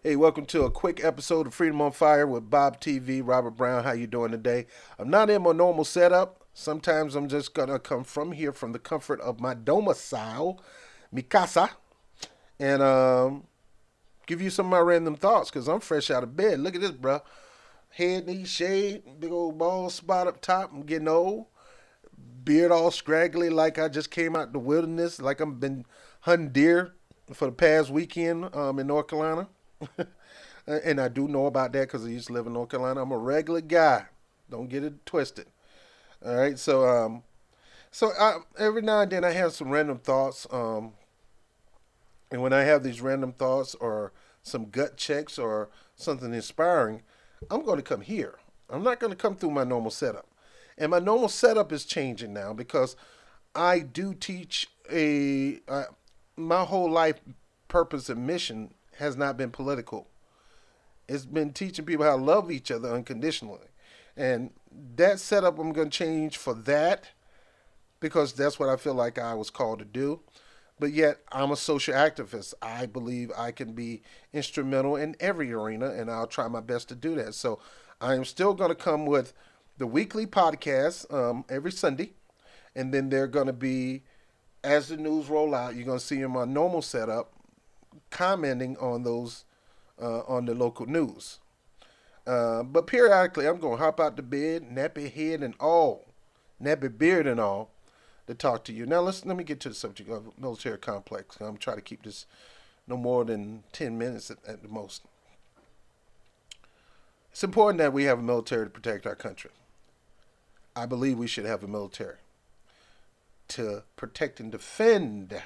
Hey, welcome to a quick episode of Freedom on Fire with Bob TV. Robert Brown, how you doing today? I'm not in my normal setup. Sometimes I'm just gonna come from here from the comfort of my domicile, mi casa, and give you some of my random thoughts because I'm fresh out of bed. Look at this, bro. Head needs shade, big old bald spot up top. I'm getting old. Beard all scraggly like I just came out the wilderness, like I've been hunting deer for the past weekend in North Carolina. And I do know about that because I used to live in North Carolina. I'm a regular guy. Don't get it twisted. All right. So every now and then I have some random thoughts. And when I have these random thoughts or some gut checks or something inspiring, I'm going to come here. I'm not going to come through my normal setup. And my normal setup is changing now because I do teach my whole life purpose and mission has not been political. It's been teaching people how to love each other unconditionally. And that setup I'm going to change for that because that's what I feel like I was called to do. But yet, I'm a social activist. I believe I can be instrumental in every arena, and I'll try my best to do that. So, I am still going to come with the weekly podcast every Sunday, and then they're going to be, as the news roll out, you're going to see in my normal setup commenting on those on the local news. But periodically, I'm going to hop out the bed, nappy head and all, nappy beard and all, to talk to you. Now, let me get to the subject of military complex. I'm trying to keep this no more than 10 minutes at the most. It's important that we have a military to protect our country. I believe we should have a military to protect and defend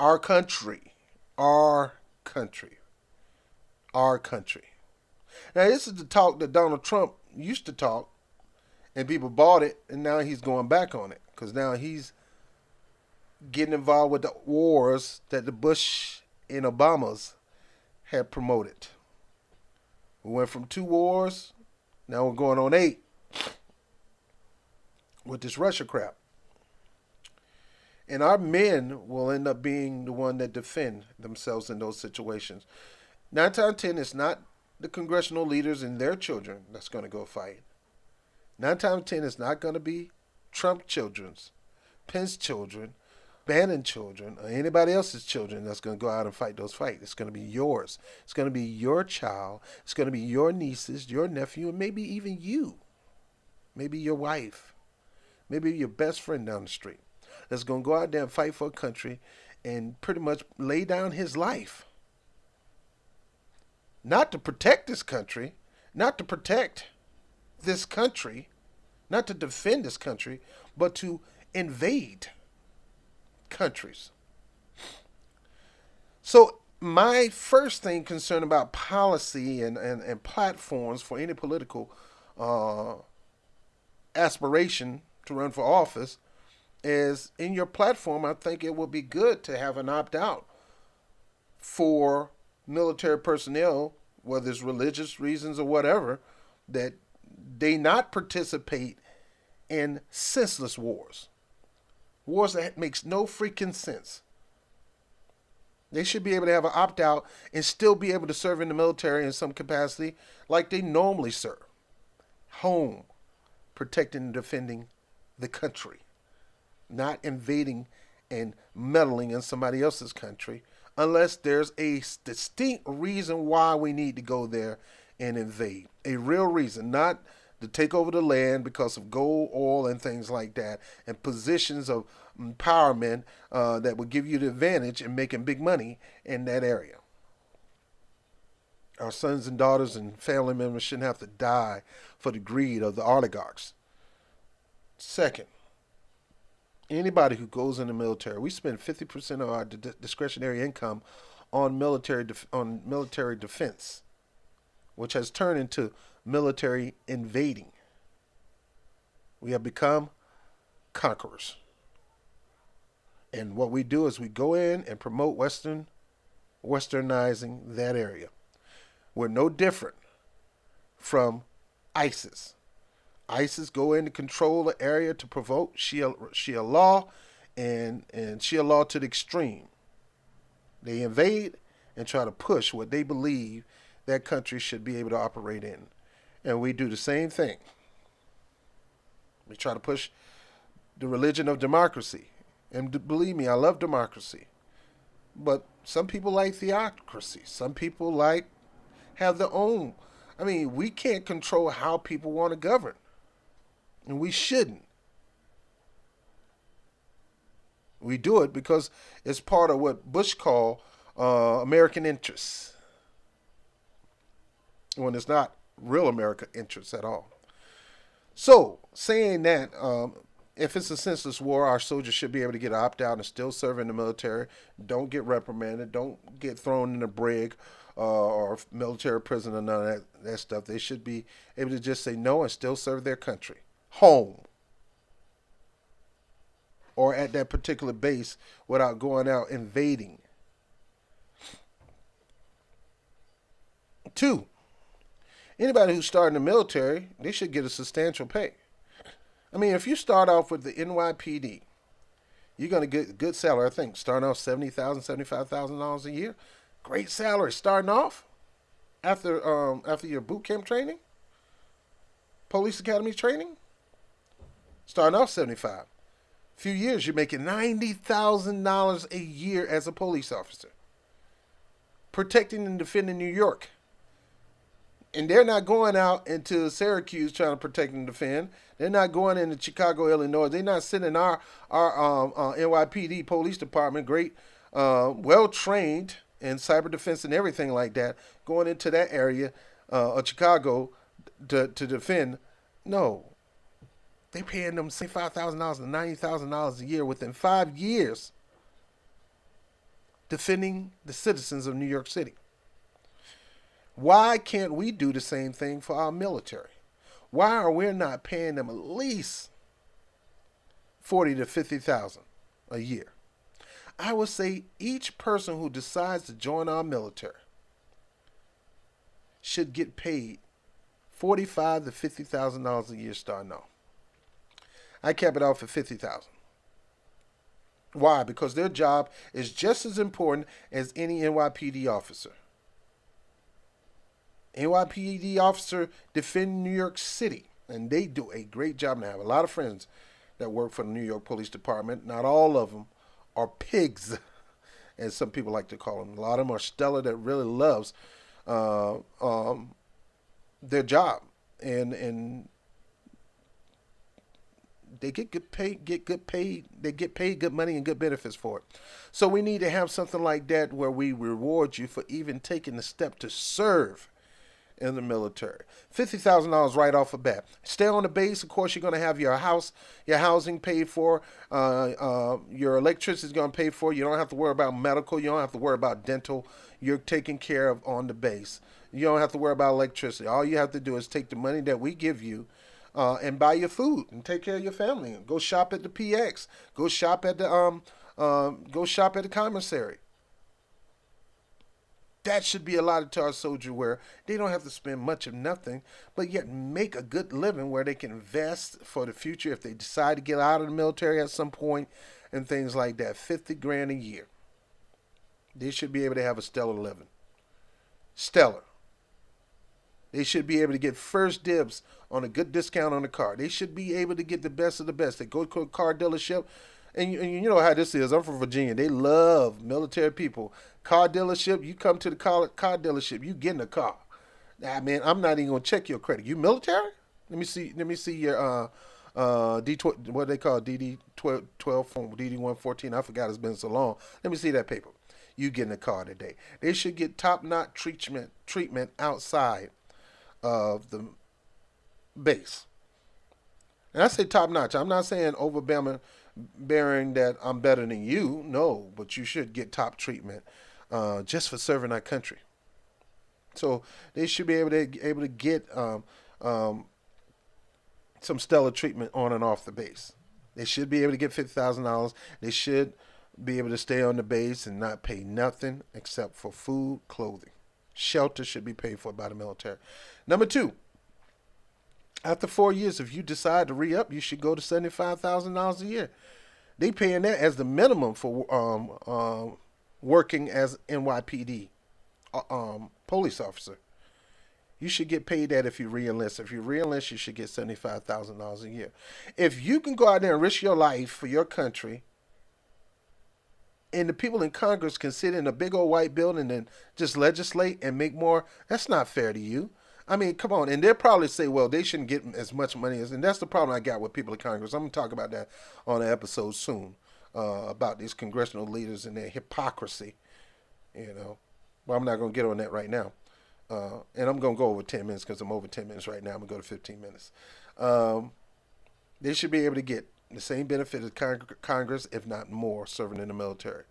our country. Our country. Our country. Now, this is the talk that Donald Trump used to talk, and people bought it, and now he's going back on it because now he's getting involved with the wars that the Bush and Obamas had promoted. We went from 2 wars, now we're going on 8 with this Russia crap. And our men will end up being the one that defend themselves in those situations. 9 times 10, it's not the congressional leaders and their children that's going to go fight. 9 times 10, it's not going to be Trump children's, Pence children, Bannon children, or anybody else's children that's going to go out and fight those fights. It's going to be yours. It's going to be your child. It's going to be your nieces, your nephew, and maybe even you. Maybe your wife. Maybe your best friend down the street that's going to go out there and fight for a country and pretty much lay down his life. Not to protect this country, not to protect this country, not to defend this country, but to invade countries. So my first thing concerned about policy and platforms for any political uh, aspiration to run for office is in your platform. I think it would be good to have an opt out for military personnel, whether it's religious reasons or whatever, that they not participate in senseless wars. Wars that makes no freaking sense. They should be able to have an opt out and still be able to serve in the military in some capacity like they normally serve. Home, protecting and defending the country, not invading and meddling in somebody else's country unless there's a distinct reason why we need to go there and invade. A real reason, not to take over the land because of gold, oil, and things like that, and positions of empowerment that would give you the advantage in making big money in that area. Our sons and daughters and family members shouldn't have to die for the greed of the oligarchs. Second, anybody who goes in the military, we spend 50% of our discretionary income on military defense, which has turned into military invading. We have become conquerors. And what we do is we go in and promote westernizing that area. We're no different from ISIS. ISIS go in to control the area to provoke Shia law and Shia law to the extreme. They invade and try to push what they believe that country should be able to operate in. And we do the same thing. We try to push the religion of democracy. And believe me, I love democracy. But some people like theocracy. Some people like have their own. I mean, we can't control how people want to govern. And we shouldn't. We do it because it's part of what Bush called American interests, when it's not real American interests at all. So, saying that, if it's a senseless war, our soldiers should be able to get opt out and still serve in the military. Don't get reprimanded. Don't get thrown in a brig or military prison or none of that stuff. They should be able to just say no and still serve their country, home, or at that particular base without going out invading. 2, anybody who's starting the military, they should get a substantial pay. I mean, if you start off with the NYPD, you're going to get a good salary. I think starting off $70,000, $75,000 a year. Great salary starting off after your boot camp training, police academy training. Starting off 75. Few years, you're making $90,000 a year as a police officer, protecting and defending New York. And they're not going out into Syracuse trying to protect and defend. They're not going into Chicago, Illinois. They're not sending our NYPD police department, great, well trained in cyber defense and everything like that, going into that area of Chicago to defend. No, they're paying them $75,000 and $90,000 a year within 5 years, defending the citizens of New York City. Why can't we do the same thing for our military? Why are we not paying them at least $40,000 to $50,000 a year? I would say each person who decides to join our military should get paid $45,000 to $50,000 a year starting off. I kept it off at $50,000. Why? Because their job is just as important as any NYPD officer. NYPD officer defend New York City, and they do a great job. And I have a lot of friends that work for the New York Police Department. Not all of them are pigs, as some people like to call them. A lot of them are stellar that really loves their job, and they get good pay, they get paid good money and good benefits for it. So we need to have something like that where we reward you for even taking the step to serve in the military. $50,000 right off the bat. Stay on the base. Of course, you're going to have your housing paid for. Your electricity is going to pay for. You don't have to worry about medical. You don't have to worry about dental. You're taken care of on the base. You don't have to worry about electricity. All you have to do is take the money that we give you and buy your food and take care of your family. Go shop at the PX. Go shop at the commissary. That should be allotted to our soldier, where they don't have to spend much of nothing, but yet make a good living where they can invest for the future if they decide to get out of the military at some point and things like that. $50,000 a year. They should be able to have a stellar living. Stellar. They should be able to get first dibs on a good discount on the car. They should be able to get the best of the best. They go to a car dealership, and you know how this is. I'm from Virginia. They love military people. Car dealership, you come to the car dealership, you get in a car. Nah, man, I'm not even gonna check your credit. You military? Let me see your D12, what they call DD12 from DD114. I forgot, it's been so long. Let me see that paper. You get in a car today. They should get top-notch treatment outside of the base. And I say top-notch. I'm not saying overbearing that I'm better than you. No, but you should get top treatment just for serving our country. So they should be able to get some stellar treatment on and off the base. They should be able to get $50,000. They should be able to stay on the base and not pay nothing except for food, clothing. Shelter should be paid for by the military. Number 2, after 4 years, if you decide to re-up, you should go to $75,000 a year. They paying that as the minimum for working as NYPD police officer. You should get paid that if you reenlist. If you reenlist, you should get $75,000 a year. If you can go out there and risk your life for your country, and the people in Congress can sit in a big old white building and just legislate and make more, that's not fair to you. I mean, come on. And they'll probably say, well, they shouldn't get as much money as, and that's the problem I got with people in Congress. I'm going to talk about that on an episode soon, about these congressional leaders and their hypocrisy, you know. Well, I'm not going to get on that right now. And I'm going to go over 10 minutes because I'm over 10 minutes right now. I'm going to go to 15 minutes. Um, they should be able to get the same benefit as Congress, if not more, serving in the military.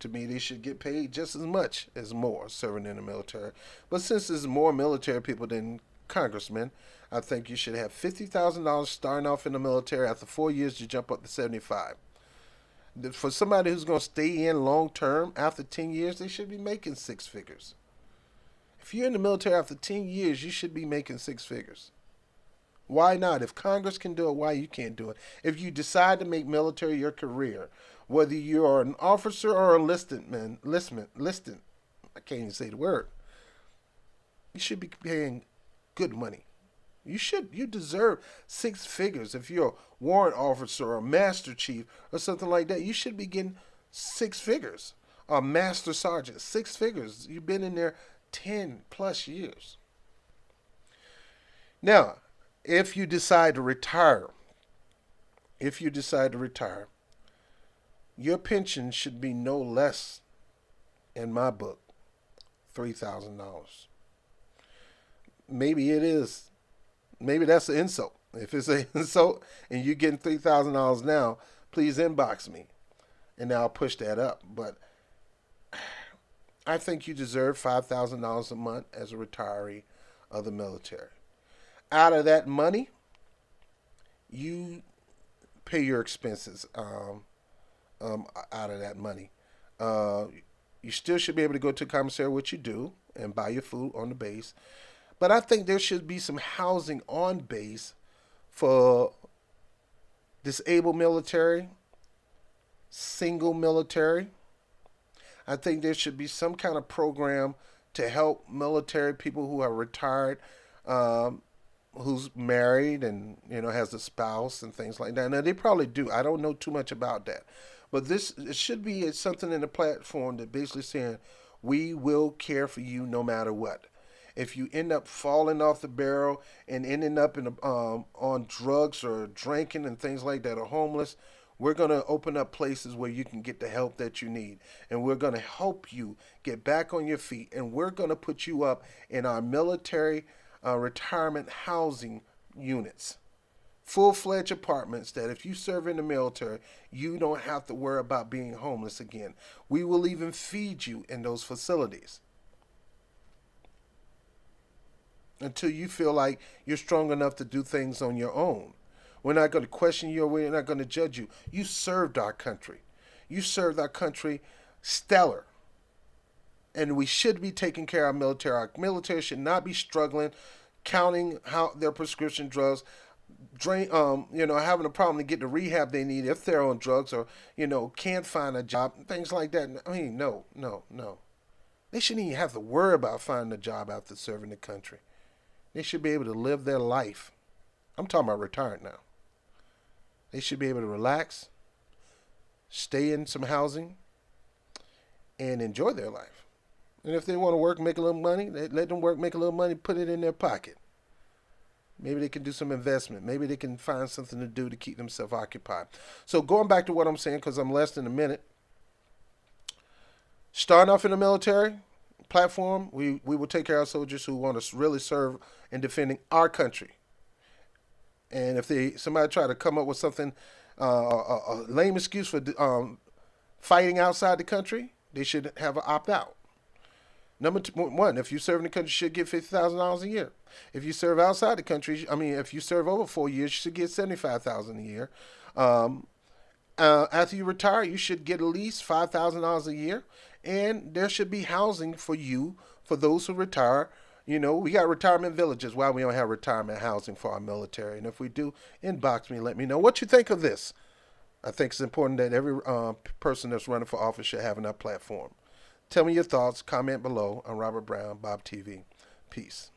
To me, they should get paid just as much as more serving in the military. But since there's more military people than congressmen, I think you should have $50,000 starting off in the military. After 4 years, you jump up to 75. For somebody who's going to stay in long term, after 10 years, they should be making six figures. If you're in the military after 10 years, you should be making six figures. Why not? If Congress can do it, why you can't do it? If you decide to make military your career, whether you are an officer or a listed, I can't even say the word, you should be paying good money. You deserve six figures. If you're a warrant officer or a master chief or something like that, you should be getting six figures. A master sergeant, six figures. You've been in there 10 plus years. Now, if you decide to retire, if you decide to retire, your pension should be no less, in my book, $3,000. Maybe it is. Maybe that's an insult. If it's an insult and you're getting $3,000 now, please inbox me and I'll push that up. But I think you deserve $5,000 a month as a retiree of the military. Out of that money, you pay your expenses out of that money. Uh, you still should be able to go to a commissary, which you do, and buy your food on the base. But I think there should be some housing on base for disabled military, single military. I think there should be some kind of program to help military people who are retired, um, who's married and has a spouse and things like that. Now they probably do. I don't know too much about that, but this it should be something in the platform that basically saying we will care for you no matter what. If you end up falling off the barrel and ending up on drugs or drinking and things like that, or homeless, we're going to open up places where you can get the help that you need. And we're going to help you get back on your feet. And we're going to put you up in our military retirement housing units. Full-fledged apartments that if you serve in the military, you don't have to worry about being homeless again. We will even feed you in those facilities until you feel like you're strong enough to do things on your own. We're not going to question you, or we're not going to judge you. You served our country. You served our country stellar. And we should be taking care of our military. Our military should not be struggling, counting how their prescription drugs, having a problem to get the rehab they need if they're on drugs, or, can't find a job, things like that. I mean, no, no, no. They shouldn't even have to worry about finding a job after serving the country. They should be able to live their life. I'm talking about retired now. They should be able to relax, stay in some housing, and enjoy their life. And if they want to work, make a little money, let them work, make a little money, put it in their pocket. Maybe they can do some investment. Maybe they can find something to do to keep themselves occupied. So going back to what I'm saying, because I'm less than a minute. Starting off in the military platform, we will take care of our soldiers who want to really serve in defending our country. And if somebody try to come up with something, a lame excuse for fighting outside the country, they should have an opt out. Number one, if you serve in the country, you should get $50,000 a year. If you serve outside the country, if you serve over 4 years, you should get $75,000 a year. Um, After you retire, you should get at least $5,000 a year, and there should be housing for you for those who retire. We got retirement villages. Why we don't have retirement housing for our military? And if we do, inbox me, let me know what you think of this. I think it's important that every person that's running for office should have enough platform. Tell me your thoughts. Comment below on Robert Brown, Bob TV. Peace.